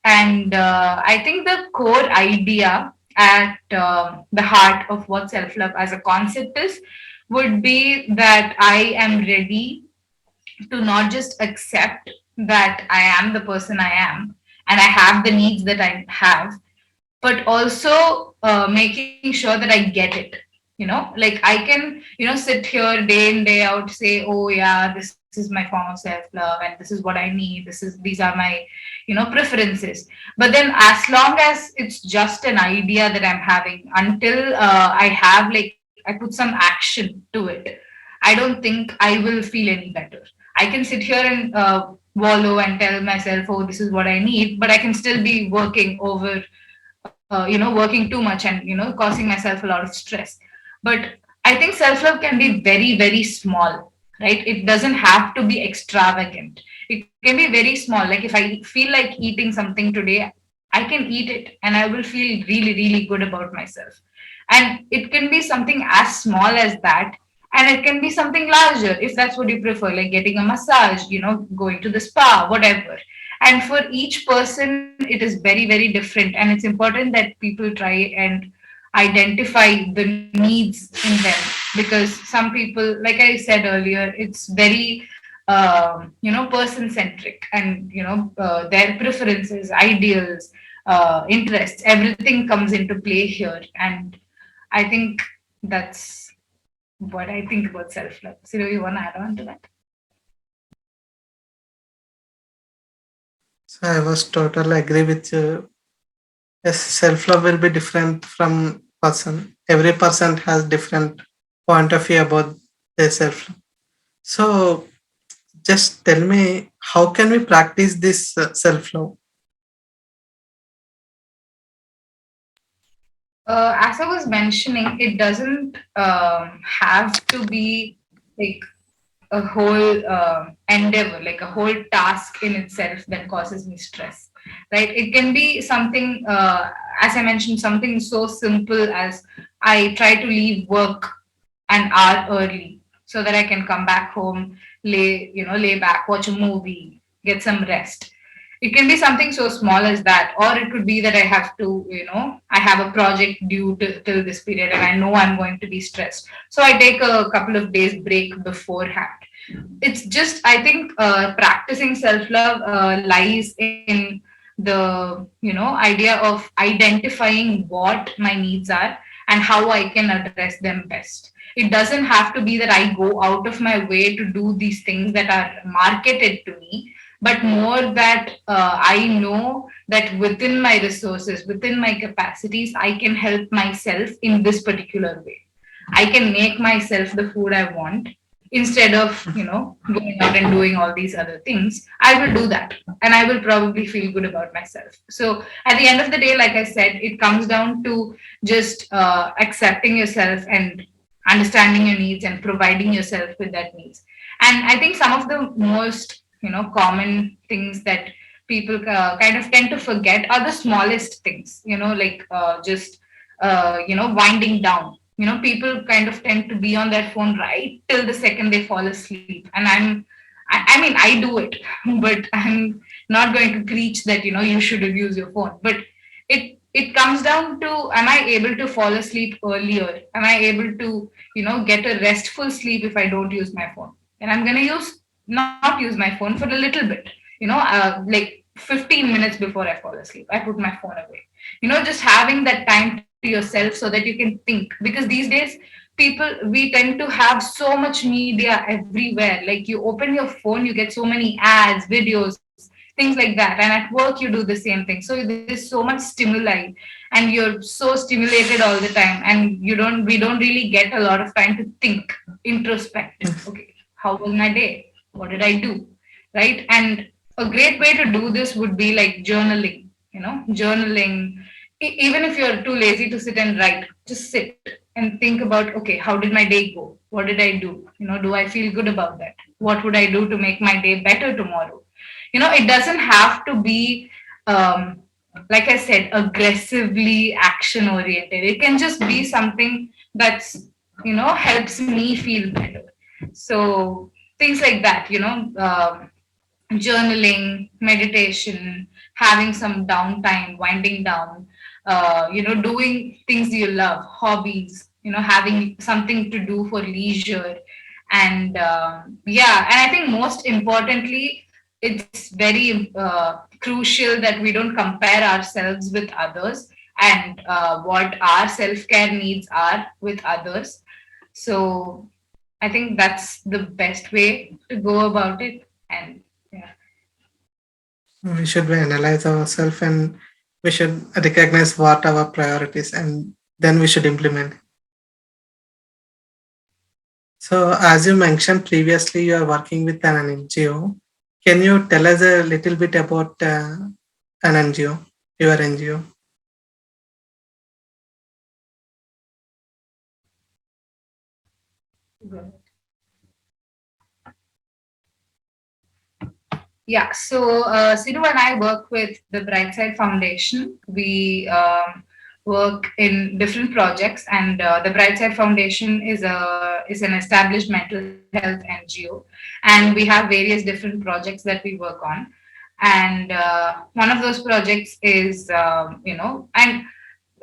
And I think the core idea at the heart of what self love as a concept is would be that I am ready to not just accept that I am the person I am, and I have the needs that I have, but also making sure that I get it. Like I can, sit here day in, day out, say, oh yeah, this is my form of self love, and this is what I need. These are my, preferences. But then, as long as it's just an idea that I'm having, until I put some action to it, I don't think I will feel any better. I can sit here and wallow and tell myself, oh, this is what I need, but I can still be working over working too much, and causing myself a lot of stress. But I think self love can be very, very small, right? It doesn't have to be extravagant. It can be very small. Like if I feel like eating something today, I can eat it and I will feel really, really good about myself. And it can be something as small as that, and it can be something larger if that's what you prefer, like getting a massage, going to the spa, whatever. And for each person, it is very, very different, and it's important that people try and identify the needs in them. Because some people, like I said earlier, it's very person centric, and their preferences, ideals, interests, everything comes into play here. And I think that's what I think about self love. So, do you want to add on to that? So I was totally agree with you. Yes, self love will be different from person. Every person has different point of view about their self love. So just tell me, how can we practice this self love? As I was mentioning, it doesn't have to be like a whole endeavor, like a whole task in itself that causes me stress, right? It can be something, as I mentioned, something so simple as I try to leave work an hour early so that I can come back home, lay back, watch a movie, get some rest. It can be something so small as that, or it could be that I have to, I have a project due till this period and I know I'm going to be stressed. So I take a couple of days break beforehand. It's just, I think, practicing self-love lies in the, idea of identifying what my needs are and how I can address them best. It doesn't have to be that I go out of my way to do these things that are marketed to me, but more that I know that within my resources, within my capacities, I can help myself in this particular way. I can make myself the food I want instead of, going out and doing all these other things. I will do that and I will probably feel good about myself. So at the end of the day, like I said, it comes down to just accepting yourself and understanding your needs and providing yourself with that needs. And I think some of the most, common things that people kind of tend to forget are the smallest things, like just winding down. People kind of tend to be on their phone right till the second they fall asleep. And I mean, I do it, but I'm not going to preach that, you shouldn't use your phone. But it comes down to, am I able to fall asleep earlier? Am I able to, get a restful sleep if I don't use my phone? And I'm going to not use my phone for a little bit, like 15 minutes before I fall asleep. I put my phone away. Just having that time to yourself so that you can think. Because these days, we tend to have so much media everywhere. Like you open your phone, you get so many ads, videos, things like that. And at work, you do the same thing. So there's so much stimuli and you're so stimulated all the time. And we don't really get a lot of time to think, introspective. Okay, how was my day? What did I do? Right? And a great way to do this would be like journaling. Journaling. Even if you're too lazy to sit and write, just sit and think about, okay, how did my day go? What did I do? Do I feel good about that? What would I do to make my day better tomorrow? It doesn't have to be, like I said, aggressively action oriented. It can just be something that's, helps me feel better. So things like that, journaling, meditation, having some downtime, winding down, doing things you love, hobbies, having something to do for leisure. And yeah, and I think most importantly, it's very crucial that we don't compare ourselves with others and what our self care needs are with others. So I think that's the best way to go about it. And yeah. We should analyze ourselves and we should recognize what our priorities and then we should implement. So, as you mentioned previously, you are working with an NGO. Can you tell us a little bit about an NGO, your NGO? Yeah, so Sinu and I work with the Brightside Foundation. We work in different projects, and the Brightside Foundation is an established mental health NGO, and we have various different projects that we work on. And one of those projects is,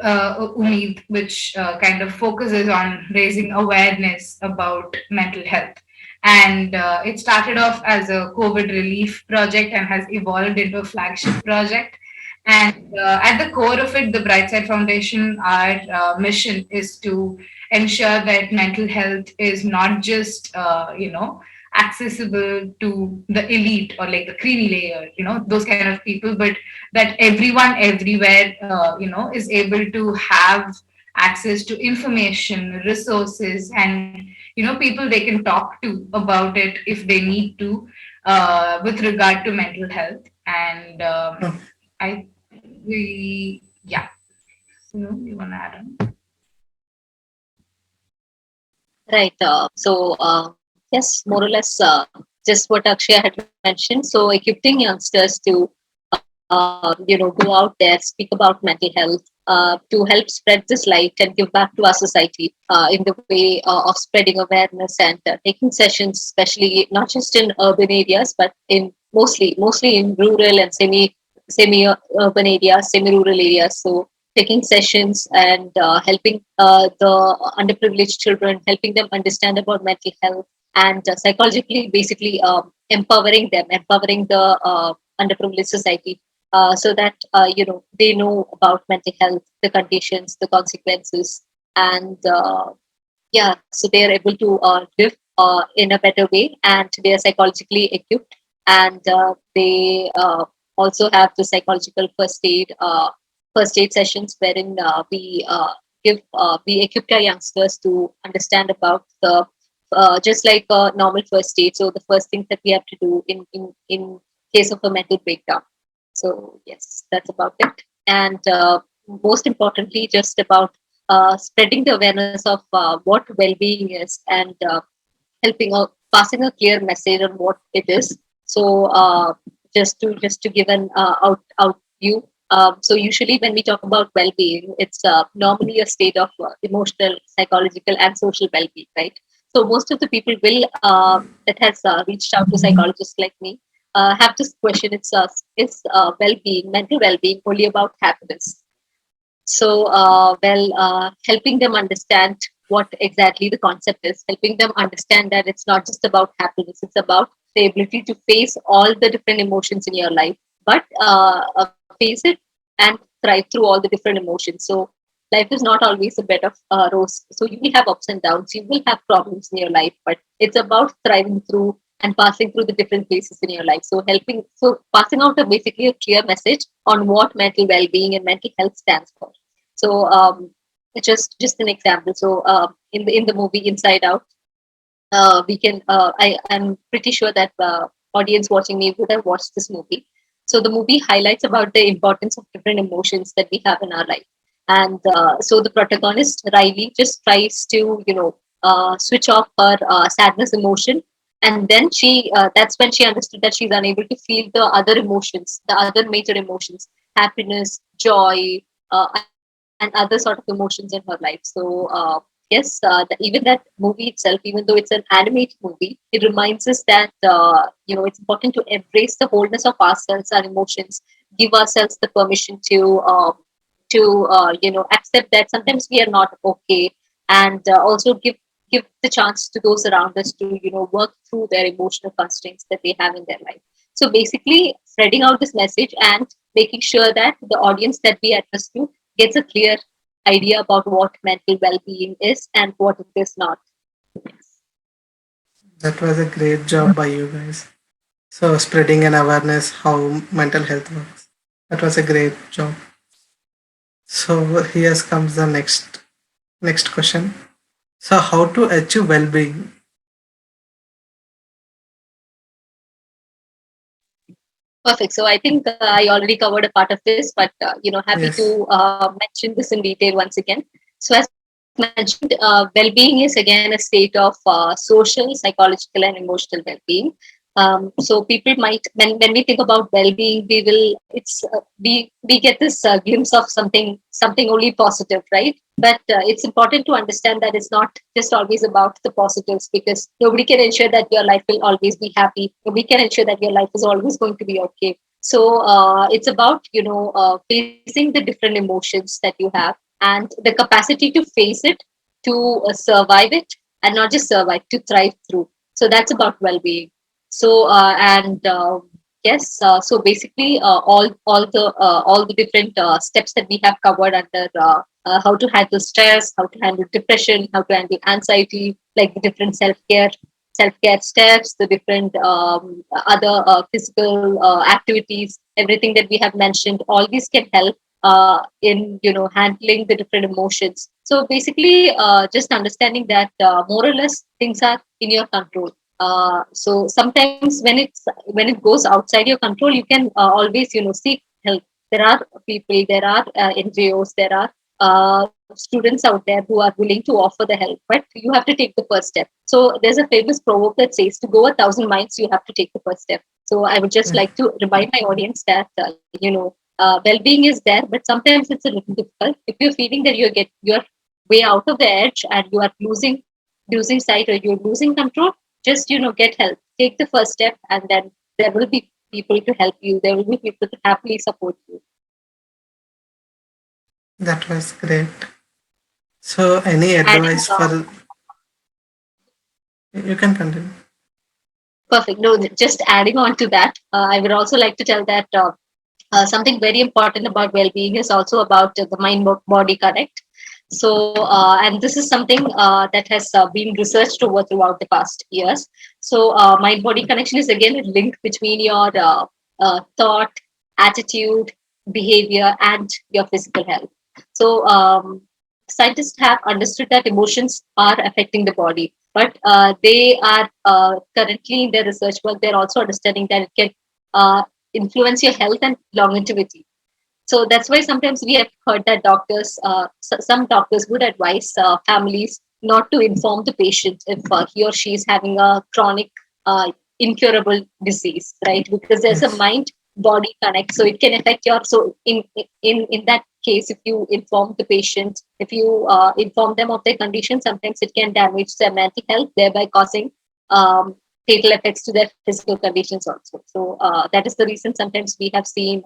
Umeed, which kind of focuses on raising awareness about mental health. And it started off as a COVID relief project and has evolved into a flagship project. And at the core of it, the Brightside Foundation, our mission is to ensure that mental health is not just, accessible to the elite or like the creamy layer, those kind of people, but that everyone everywhere, is able to have access to information, resources, and, people they can talk to about it if they need to, with regard to mental health. And Oh, I yeah. So you wanna add on? Right. Yes, more or less, just what Akshaya had mentioned. So equipping youngsters to, go out there, speak about mental health, to help spread this light and give back to our society in the way of spreading awareness and taking sessions, especially not just in urban areas, but in mostly in rural and semi urban areas, semi rural areas. So taking sessions and helping the underprivileged children, helping them understand about mental health and psychologically, basically empowering the underprivileged society, so that they know about mental health, the conditions, the consequences, and yeah, so they are able to live in a better way, and they are psychologically equipped, and they also have the psychological first aid sessions wherein we equip our youngsters to understand about the just like a normal first aid. So the first things that we have to do in case of a mental breakdown. So yes, that's about it. And most importantly, just about spreading the awareness of what well-being is, and helping out passing a clear message on what it is. So just to give an out view. So usually when we talk about well-being, it's normally a state of emotional, psychological, and social well-being, right? So most of the people will that has reached out to psychologists like me have this question. It's is well-being, mental well-being, only about happiness? So, helping them understand what exactly the concept is, helping them understand that it's not just about happiness, it's about the ability to face all the different emotions in your life, but face it and thrive through all the different emotions. So, life is not always a bed of rose. So, you will have ups and downs, you will have problems in your life, but it's about thriving through and passing through the different phases in your life. So passing out basically a clear message on what mental well-being and mental health stands for. So just an example. So in the movie Inside Out, we can I'm pretty sure that audience watching me would have watched this movie. So the movie highlights about the importance of different emotions that we have in our life, and so the protagonist Riley just tries to switch off her sadness emotion, and then she that's when she understood that she's unable to feel the other emotions, the other major emotions, happiness, joy, and other sort of emotions in her life. So yes, even that movie itself, even though it's an animated movie, it reminds us that it's important to embrace the wholeness of ourselves, our emotions, give ourselves the permission to accept that sometimes we are not okay, and also give the chance to those around us to work through their emotional constraints that they have in their life. So basically, spreading out this message and making sure that the audience that we address to gets a clear idea about what mental well-being is and what it is not. that was a great job by you guys. So spreading an awareness how mental health works. That was a great job. So here comes the next question. So how to achieve well-being? Perfect. So I think I already covered a part of this, but happy Yes. to mention this in detail once again. So as mentioned, well-being is again a state of social, psychological, and emotional well-being. So people might, when we think about well-being, we will it's we get this glimpse of something only positive, right? But it's important to understand that it's not just always about the positives, because nobody can ensure that your life will always be happy. Nobody can ensure that your life is always going to be okay. So it's about facing the different emotions that you have, and the capacity to face it, to survive it, and not just survive, to thrive through. So that's about well-being. So and Yes. So basically, all the different steps that we have covered under how to handle stress, how to handle depression, how to handle anxiety, like the different self care steps, the different other physical activities, everything that we have mentioned. All these can help in handling the different emotions. So basically, just understanding that more or less things are in your control. So sometimes when it goes outside your control, you can always seek help. There are people, there are NGOs, there are students out there who are willing to offer the help, but you have to take the first step. So there's a famous proverb that says, to go 1,000 miles you have to take the first step. So I would just Yeah, like to remind my audience that well-being is there, but sometimes it's a little difficult. If you're feeling that you're way out of the edge and you are losing sight or you're losing control, just get help, take the first step, and then there will be people to help you, there will be people to happily support you. that was great. So, any And advice for you can continue. perfect. No, just adding on to that, I would also like to tell that something very important about well-being is also about the mind body connect. So and this is something that has been researched over throughout the past years. So mind body connection is again a link between your thought, attitude, behavior, and your physical health. So scientists have understood that emotions are affecting the body, but they are currently in their research work, they're also understanding that it can influence your health and longevity. So that's why sometimes we have heard that some doctors would advise families not to inform the patient if he or she is having a chronic, incurable disease, right? Because there's a Yes, mind-body connect, so it can affect your. So in that case, if you inform the patient, if you inform them of their condition, sometimes it can damage their mental health, thereby causing um, fatal effects to their physical conditions also. So that is the reason sometimes we have seen.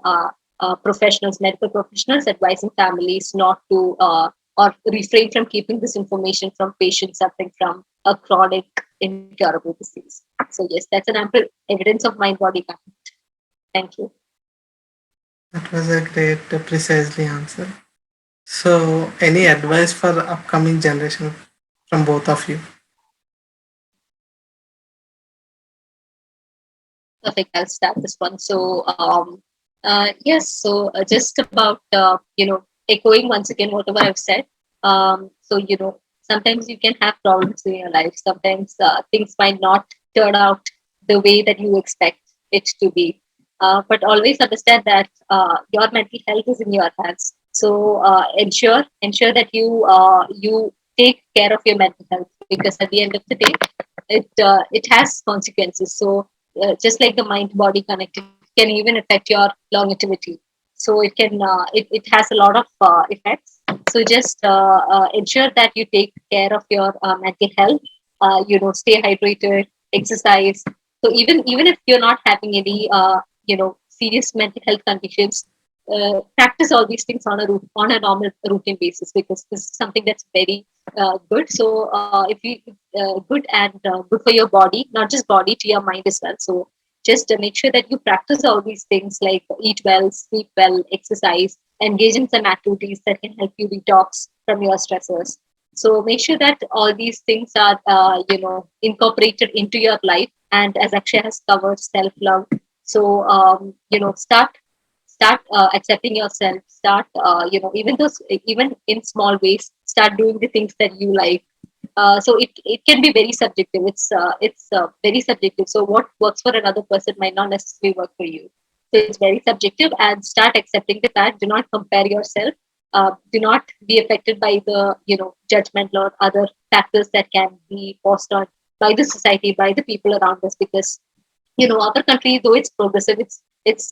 Medical professionals advising families not to or refrain from keeping this information from patients suffering from a chronic, incurable disease. So, yes, that's an ample evidence of mind body contact. Thank you. that was a great, precisely answer. So, any advice for upcoming generation from both of you? Perfect. I'll start this one. So, yes, so just about, echoing once again whatever I've said. So, sometimes you can have problems in your life. Sometimes things might not turn out the way that you expect it to be. But always understand that your mental health is in your hands. So ensure that you take care of your mental health, because at the end of the day, it has consequences. So just like the mind body connect, it can even affect your longevity. So it has a lot of effects. So just ensure that you take care of your mental health. Stay hydrated, exercise. So even if you're not having any serious mental health conditions, practice all these things on a normal routine basis, because this is something that's very good. So if you good and good for your body, not just body, to your mind as well. So just make sure that you practice all these things, like eat well, sleep well, exercise, engage in some activities that can help you detox from your stressors. So make sure that all these things are incorporated into your life. And as Akshay has covered, self love. So start accepting yourself. Start even in small ways, start doing the things that you like. So it can be very subjective. It's very subjective. So what works for another person might not necessarily work for you. So it's very subjective, and start accepting the fact. Do not compare yourself. Do not be affected by the judgmental or other factors that can be forced on by the society, by the people around us. Because our country, though it's progressive, it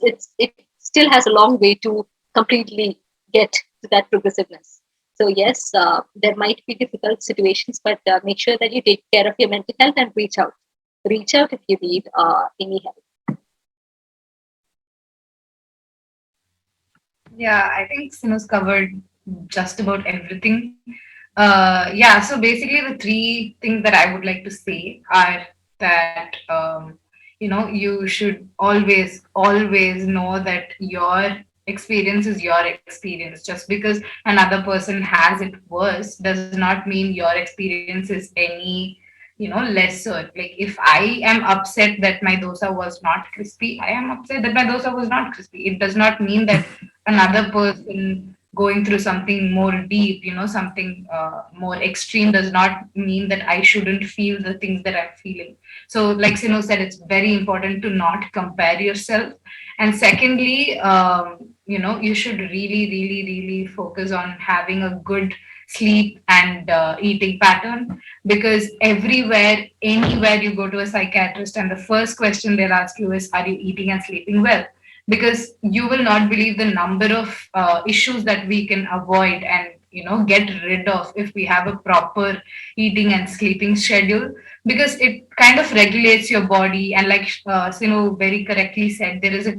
still has a long way to completely get to that progressiveness. So yes, there might be difficult situations, but make sure that you take care of your mental health and reach out if you need any help. Yeah, I think Sinu's covered just about everything. Yeah, so basically, the three things that I would like to say are that you should always know that your experience is your experience. Just because another person has it worse does not mean your experience is any lesser. Like if I am upset that my dosa was not crispy, I am upset that my dosa was not crispy. It does not mean that another person going through something more deep, something more extreme, does not mean that I shouldn't feel the things that I'm feeling. So, like Sino said, it's very important to not compare yourself. And secondly, you should really focus on having a good sleep and eating pattern, because anywhere you go to a psychiatrist, and the first question they'll ask you is, are you eating and sleeping well? Because you will not believe the number of issues that we can avoid and get rid of if we have a proper eating and sleeping schedule, because it kind of regulates your body. And like Sinu very correctly said, there is a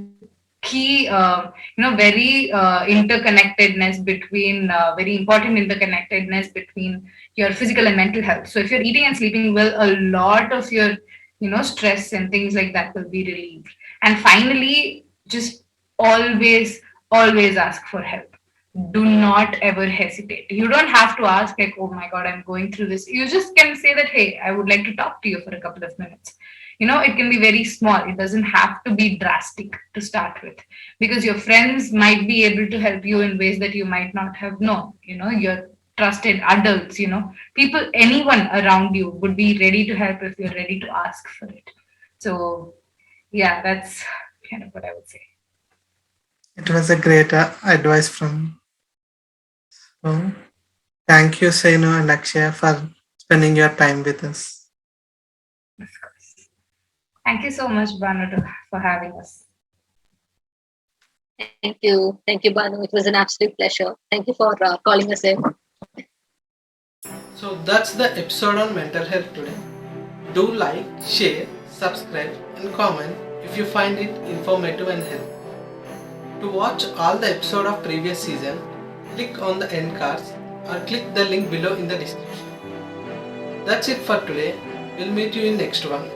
key very interconnectedness between very important interconnectedness between your physical and mental health. So if you're eating and sleeping well, a lot of your stress and things like that will be relieved. And finally, just always always ask for help. Do not ever hesitate. You don't have to ask like, oh my god, I'm going through this. You just can say that, hey, I would like to talk to you for a couple of minutes. It can be very small. It doesn't have to be drastic to start with, because your friends might be able to help you in ways that you might not have known. Your trusted adults, people, anyone around you would be ready to help if you're ready to ask for it. So yeah, that's kind of what I would say. It was a great advice from. So, thank you, Sainu and Akshaya, for spending your time with us. Of course. Thank you so much, Banu, for having us. Thank you, Banu. It was an absolute pleasure. Thank you for calling us in. So that's the episode on mental health today. Do like, share, subscribe, and comment if you find it informative and helpful. To watch all the episode of previous season, click on the end cards or click the link below in the description. That's it for today. We'll meet you in next one.